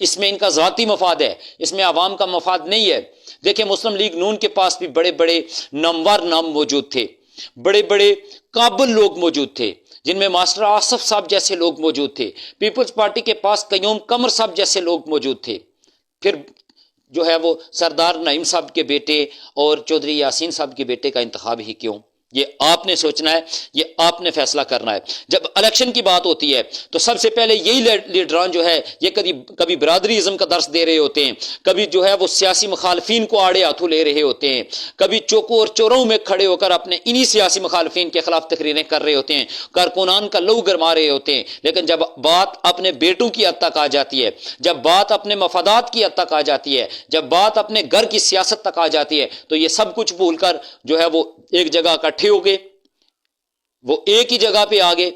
اس میں ان کا ذاتی مفاد ہے، اس میں عوام کا مفاد نہیں ہے۔ دیکھیں مسلم لیگ نون کے پاس بھی بڑے بڑے نامور نام موجود تھے، بڑے بڑے قابل لوگ موجود تھے، جن میں ماسٹر آصف صاحب جیسے لوگ موجود تھے۔ پیپلز پارٹی کے پاس قیوم قمر صاحب جیسے لوگ موجود تھے۔ پھر جو ہے وہ سردار نعیم صاحب کے بیٹے اور چودھری یاسین صاحب کے بیٹے کا انتخاب ہی کیوں؟ یہ آپ نے سوچنا ہے، یہ آپ نے فیصلہ کرنا ہے۔ جب الیکشن کی بات ہوتی ہے تو سب سے پہلے یہی لیڈران جو ہے یہ کبھی برادری ازم کا درس دے رہے ہوتے ہیں، کبھی جو ہے وہ سیاسی مخالفین کو آڑے ہاتھوں لے رہے ہوتے ہیں، کبھی چوکوں اور چوراہوں میں کھڑے ہو کر اپنے انہی سیاسی مخالفین کے خلاف تقریریں کر رہے ہوتے ہیں، کارکنان کا لہو گرما رہے ہوتے ہیں۔ لیکن جب بات اپنے بیٹوں کی حد تک آ جاتی ہے، جب بات اپنے مفادات کی حد تک آ جاتی ہے، جب بات اپنے گھر کی سیاست تک آ جاتی ہے تو یہ سب کچھ بھول کر جو ہے وہ ایک جگہ اکٹھے ہو گئے، وہ ایک ہی جگہ پہ آ گئے۔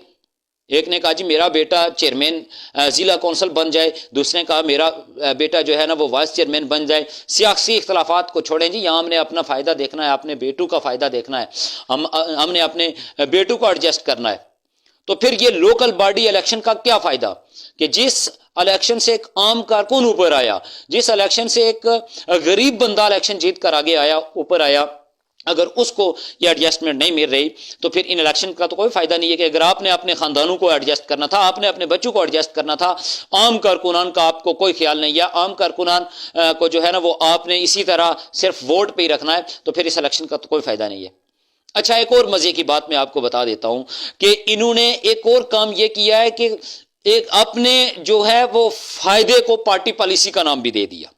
ایک نے کہا جی میرا بیٹا چیئرمین ضلع کونسل بن جائے، دوسرے نے کہا میرا بیٹا جو ہے نا وہ وائس چیئرمین بن جائے۔ سیاسی اختلافات کو چھوڑیں جی، یہاں ہم نے اپنا فائدہ دیکھنا ہے، اپنے بیٹوں کا فائدہ دیکھنا ہے، ہم نے اپنے بیٹوں کو ایڈجسٹ کرنا ہے۔ تو پھر یہ لوکل باڈی الیکشن کا کیا فائدہ کہ جس الیکشن سے ایک عام کارکن اوپر آیا، جس الیکشن سے ایک غریب بندہ الیکشن جیت کر آگے آیا، اوپر آیا، اگر اس کو یہ ایڈجسٹمنٹ نہیں مل رہی تو پھر ان الیکشن کا تو کوئی فائدہ نہیں ہے کہ اگر آپ نے اپنے خاندانوں کو ایڈجسٹ کرنا تھا، آپ نے اپنے بچوں کو ایڈجسٹ کرنا تھا، عام کارکنان کا آپ کو کوئی خیال نہیں، یا عام کارکنان کو جو ہے نا وہ آپ نے اسی طرح صرف ووٹ پہ ہی رکھنا ہے، تو پھر اس الیکشن کا تو کوئی فائدہ نہیں ہے۔ اچھا ایک اور مزے کی بات میں آپ کو بتا دیتا ہوں کہ انہوں نے ایک اور کام یہ کیا ہے کہ ایک اپنے جو ہے وہ فائدے کو پارٹی پالیسی کا نام بھی دے دیا۔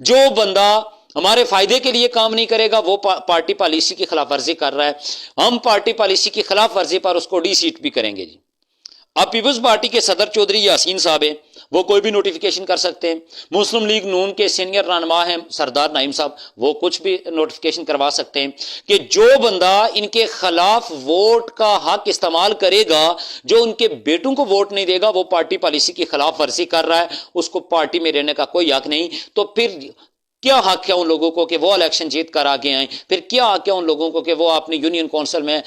جو بندہ ہمارے فائدے کے لیے کام نہیں کرے گا وہ پارٹی پالیسی کی خلاف ورزی کر رہا ہے، ہم پارٹی پالیسی کی خلاف ورزی پر اس کو ڈی سیٹ بھی کریں گے جی۔ اب پیپلز پارٹی کے صدر چودھری یاسین صاحب ہیں، وہ کوئی بھی نوٹیفیکیشن کر سکتے ہیں۔ مسلم لیگ نون کے سینئر رہنما ہیں سردار نعیم صاحب، وہ کچھ بھی نوٹیفیکیشن کروا سکتے ہیں کہ جو بندہ ان کے خلاف ووٹ کا حق استعمال کرے گا، جو ان کے بیٹوں کو ووٹ نہیں دے گا، وہ پارٹی پالیسی کی خلاف ورزی کر رہا ہے، اس کو پارٹی میں رہنے کا کوئی حق نہیں۔ تو پھر کیا حق ہے ان لوگوں کو کہ وہ الیکشن جیت کر آگے آئیں؟ پھر کیا حق ہے ان لوگوں کو کہ وہ اپنی یونین کونسل میں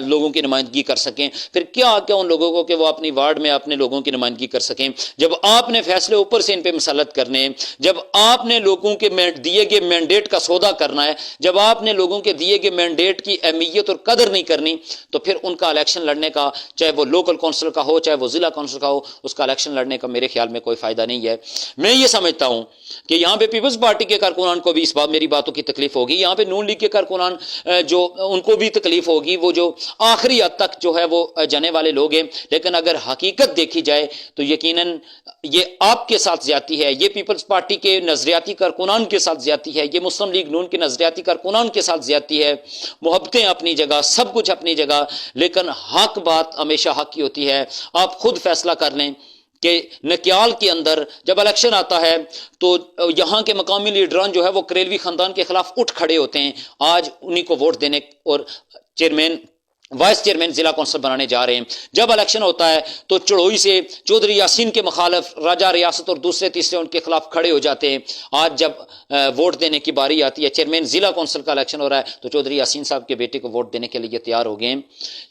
لوگوں کی نمائندگی کر سکیں؟ پھر کیا حق ہے ان لوگوں کو کہ وہ اپنی وارڈ میں اپنے لوگوں کی نمائندگی کر سکیں؟ جب آپ نے فیصلے اوپر سے ان پہ مسلط کرنے ہیں، جب آپ نے لوگوں کے دیے گئے مینڈیٹ کا سودا کرنا ہے، جب آپ نے لوگوں کے دیے گئے مینڈیٹ کی اہمیت اور قدر نہیں کرنی، تو پھر ان کا الیکشن لڑنے کا، چاہے وہ لوکل کونسل کا ہو چاہے وہ ضلع کونسل کا ہو، اس کا الیکشن لڑنے کا میرے خیال میں کوئی فائدہ نہیں ہے۔ میں یہ سمجھتا ہوں کہ یہاں پہ پیپلز پارٹی کے کارکنان کو بھی اس بات میری باتوں کی تکلیف ہوگی، یہاں پہ نون لیگ کے کارکنان جو ان کو بھی تکلیف ہوگی، وہ جو آخری حد تک جو ہے وہ جانے والے لوگ ہیں۔ لیکن اگر حقیقت دیکھی جائے تو یقیناً یہ آپ کے ساتھ زیادتی ہے، یہ پیپلز پارٹی کے نظریاتی کارکنان کے ساتھ زیادتی ہے، یہ مسلم لیگ نون کے نظریاتی کارکنان کے ساتھ زیادتی ہے۔ محبتیں اپنی جگہ، سب کچھ اپنی جگہ، لیکن حق بات ہمیشہ حق کی ہوتی ہے۔ آپ خود فیصلہ کر لیں کہ نکیال کے اندر جب الیکشن آتا ہے تو یہاں کے مقامی لیڈران جو ہے وہ کریلوی خاندان کے خلاف اٹھ کھڑے ہوتے ہیں، آج انہی کو ووٹ دینے اور وائس چیئرمین ضلع کونسل بنانے جا رہے ہیں۔ جب الیکشن ہوتا ہے تو چڑوئی سے چودھری یاسین کے مخالف راجہ ریاست اور دوسرے تیسرے ان کے خلاف کھڑے ہو جاتے ہیں۔ آج جب ووٹ دینے کی باری آتی ہے، چیئرمین ضلع کونسل کا الیکشن ہو رہا ہے تو چودھری یاسین صاحب کے بیٹے کو ووٹ دینے کے لیے تیار ہو گئے ہیں۔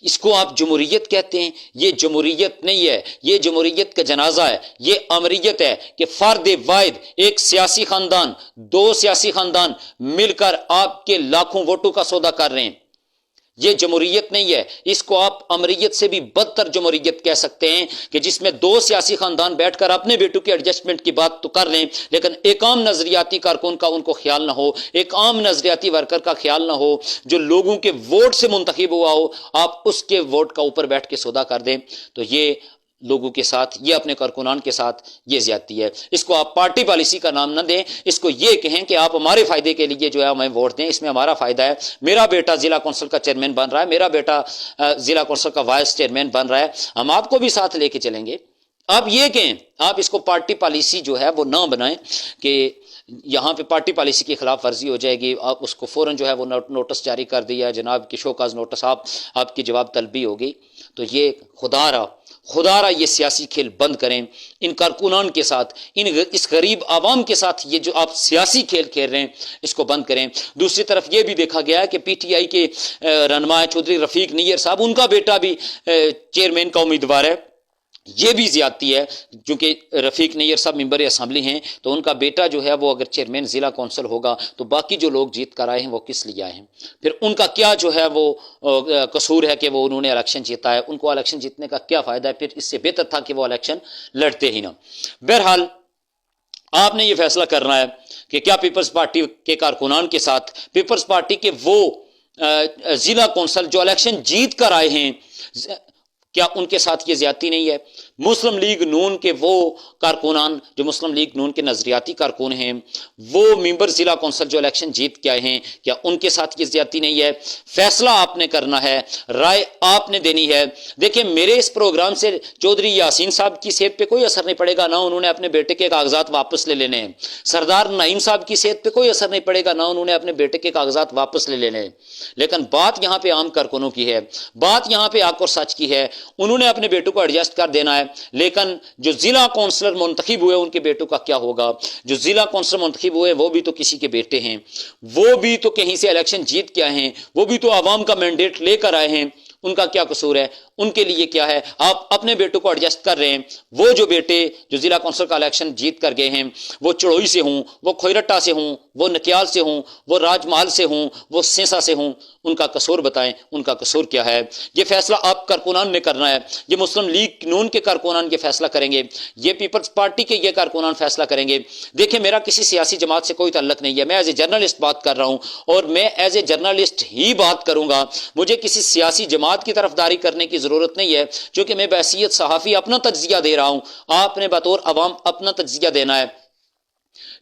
اس کو آپ جمہوریت کہتے ہیں، یہ جمہوریت نہیں ہے، یہ جمہوریت کا جنازہ ہے، یہ امریت ہے کہ فرد واحد ایک سیاسی خاندان، دو سیاسی خاندان مل کر آپ کے لاکھوں ووٹوں کا سودا کر رہے ہیں۔ یہ جمہوریت نہیں ہے، اس کو آپ امریت سے بھی بدتر جمہوریت کہہ سکتے ہیں کہ جس میں دو سیاسی خاندان بیٹھ کر اپنے بیٹوں کی ایڈجسٹمنٹ کی بات تو کر لیں، لیکن ایک عام نظریاتی کارکن کا ان کو خیال نہ ہو، ایک عام نظریاتی ورکر کا خیال نہ ہو جو لوگوں کے ووٹ سے منتخب ہوا ہو، آپ اس کے ووٹ کا اوپر بیٹھ کے سودا کر دیں، تو یہ لوگوں کے ساتھ، یہ اپنے کارکنان کے ساتھ یہ زیادتی ہے۔ اس کو آپ پارٹی پالیسی کا نام نہ دیں، اس کو یہ کہیں کہ آپ ہمارے فائدے کے لیے جو ہے ہمیں ووٹ دیں، اس میں ہمارا فائدہ ہے، میرا بیٹا ضلع کونسل کا چیئرمین بن رہا ہے، میرا بیٹا ضلع کونسل کا وائس چیئرمین بن رہا ہے، ہم آپ کو بھی ساتھ لے کے چلیں گے۔ آپ یہ کہیں، آپ اس کو پارٹی پالیسی جو ہے وہ نہ بنائیں کہ یہاں پہ پارٹی پالیسی کی خلاف ورزی ہو جائے گی، آپ اس کو فوراً جو ہے وہ نوٹس جاری کر دیا، جناب کی شوکاز نوٹس، آپ کی جواب طلبی ہوگی۔ تو یہ خدا را یہ سیاسی کھیل بند کریں ان کارکنان کے ساتھ، اس غریب عوام کے ساتھ، یہ جو آپ سیاسی کھیل کھیل رہے ہیں اس کو بند کریں۔ دوسری طرف یہ بھی دیکھا گیا ہے کہ پی ٹی آئی کے رہنما چودھری رفیق نیر صاحب، ان کا بیٹا بھی چیئرمین کا امیدوار ہے، یہ بھی زیادتی ہے، چونکہ رفیق نیر صاحب ممبر اسمبلی ہیں تو ان کا بیٹا جو ہے وہ اگر چیئرمین ضلع کونسل ہوگا تو باقی جو لوگ جیت کر آئے ہیں وہ کس لیے آئے ہیں؟ پھر ان کا کیا جو ہے وہ قصور ہے کہ وہ انہوں نے الیکشن جیتا ہے؟ ان کو الیکشن جیتنے کا کیا فائدہ ہے؟ پھر اس سے بہتر تھا کہ وہ الیکشن لڑتے ہی نہ۔ بہرحال آپ نے یہ فیصلہ کرنا ہے کہ کیا پیپلز پارٹی کے کارکنان کے ساتھ پیپلز پارٹی کے وہ ضلع کونسل جو الیکشن جیت کر آئے ہیں کیا ان کے ساتھ یہ زیادتی نہیں ہے؟ مسلم لیگ نون کے وہ کارکنان جو مسلم لیگ نون کے نظریاتی کارکن ہیں، وہ ممبر ضلع کونسل جو الیکشن جیت کے آئے ہیں، کیا ان کے ساتھ یہ زیادتی نہیں ہے؟ فیصلہ آپ نے کرنا ہے، رائے آپ نے دینی ہے۔ دیکھیں میرے اس پروگرام سے چودھری یاسین صاحب کی صحت پہ کوئی اثر نہیں پڑے گا، نہ انہوں نے اپنے بیٹے کے کاغذات واپس لے لینے ہیں۔ سردار نعیم صاحب کی صحت پہ کوئی اثر نہیں پڑے گا، نہ انہوں نے اپنے بیٹے کے کاغذات واپس لے لینے ہیں۔ لیکن بات یہاں پہ عام کارکنوں کی ہے، بات یہاں پہ حق اور سچ کی ہے۔ انہوں نے اپنے بیٹوں کو ایڈجسٹ کر دینا ہے، لیکن جو ضلع کونسلر منتخب ہوئے ان کے بیٹوں کا کیا ہوگا؟ جو ضلع کونسلر منتخب ہوئے وہ بھی تو کسی کے بیٹے ہیں، وہ بھی تو کہیں سے الیکشن جیت کے آئے ہیں، وہ بھی تو عوام کا مینڈیٹ لے کر آئے ہیں۔ ان کا کیا قصور ہے؟ ان کے لیے کیا ہے؟ آپ اپنے بیٹوں کو ایڈجسٹ کر رہے ہیں۔ وہ جو بیٹے جو ضلع کونسل کا الیکشن جیت کر گئے ہیں، وہ چڑوئی سے ہوں، وہ کھوئرٹا سے ہوں، وہ نکیال سے ہوں، وہ راج محل سے ہوں، وہ سینسا سے ہوں، ان کا قصور بتائیں، ان کا قصور کیا ہے؟ یہ فیصلہ آپ کارکنان نے کرنا ہے۔ یہ مسلم لیگ نون کے کارکنان یہ فیصلہ کریں گے، یہ پیپلز پارٹی کے یہ کارکنان فیصلہ کریں گے۔ دیکھیں میرا کسی سیاسی جماعت سے کوئی تعلق نہیں ہے، میں ایز اے جرنلسٹ بات کر رہا ہوں، اور میں ایز اے جرنلسٹ ہی بات کروں گا۔ مجھے کسی سیاسی جماعت کی طرفداری کرنے کی ضرورت نہیں ہے، چونکہ میں بحیثیت صحافی اپنا تجزیہ دے رہا ہوں، آپ نے بطور عوام اپنا تجزیہ دینا ہے۔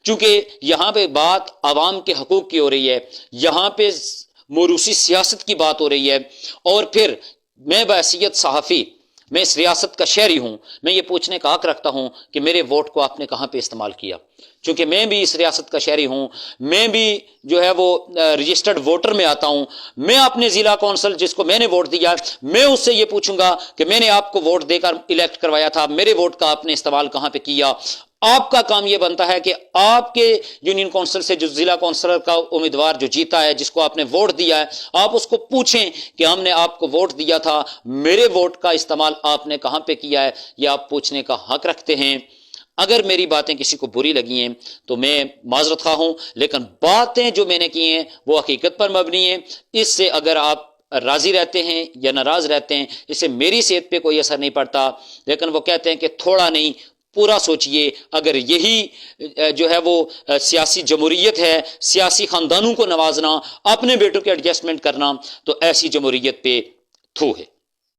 چونکہ یہاں پہ بات عوام کے حقوق کی ہو رہی ہے، یہاں پہ موروثی سیاست کی بات ہو رہی ہے، اور پھر میں بحیثیت صحافی، میں اس ریاست کا شہری ہوں، میں یہ پوچھنے کا حق رکھتا ہوں کہ میرے ووٹ کو آپ نے کہاں پہ استعمال کیا؟ چونکہ میں بھی اس ریاست کا شہری ہوں، میں بھی جو ہے وہ رجسٹرڈ ووٹر میں آتا ہوں۔ میں اپنے ضلع کونسل جس کو میں نے ووٹ دیا، میں اس سے یہ پوچھوں گا کہ میں نے آپ کو ووٹ دے کر الیکٹ کروایا تھا، میرے ووٹ کا آپ نے استعمال کہاں پہ کیا؟ آپ کا کام یہ بنتا ہے کہ آپ کے یونین کونسل سے جو ضلع کونسلر کا امیدوار جو جیتا ہے، جس کو آپ نے ووٹ دیا ہے، آپ اس کو پوچھیں کہ ہم نے آپ کو ووٹ دیا تھا، میرے ووٹ کا استعمال آپ نے کہاں پہ کیا ہے؟ یہ آپ پوچھنے کا حق رکھتے ہیں۔ اگر میری باتیں کسی کو بری لگی ہیں تو میں معذرت خواہ ہوں، لیکن باتیں جو میں نے کی ہیں وہ حقیقت پر مبنی ہیں۔ اس سے اگر آپ راضی رہتے ہیں یا ناراض رہتے ہیں، اس سے میری صحت پہ کوئی اثر نہیں پڑتا، لیکن وہ کہتے ہیں کہ تھوڑا نہیں پورا سوچئے۔ اگر یہی جو ہے وہ سیاسی جمہوریت ہے، سیاسی خاندانوں کو نوازنا، اپنے بیٹوں کے ایڈجسٹمنٹ کرنا، تو ایسی جمہوریت پہ تھو ہے۔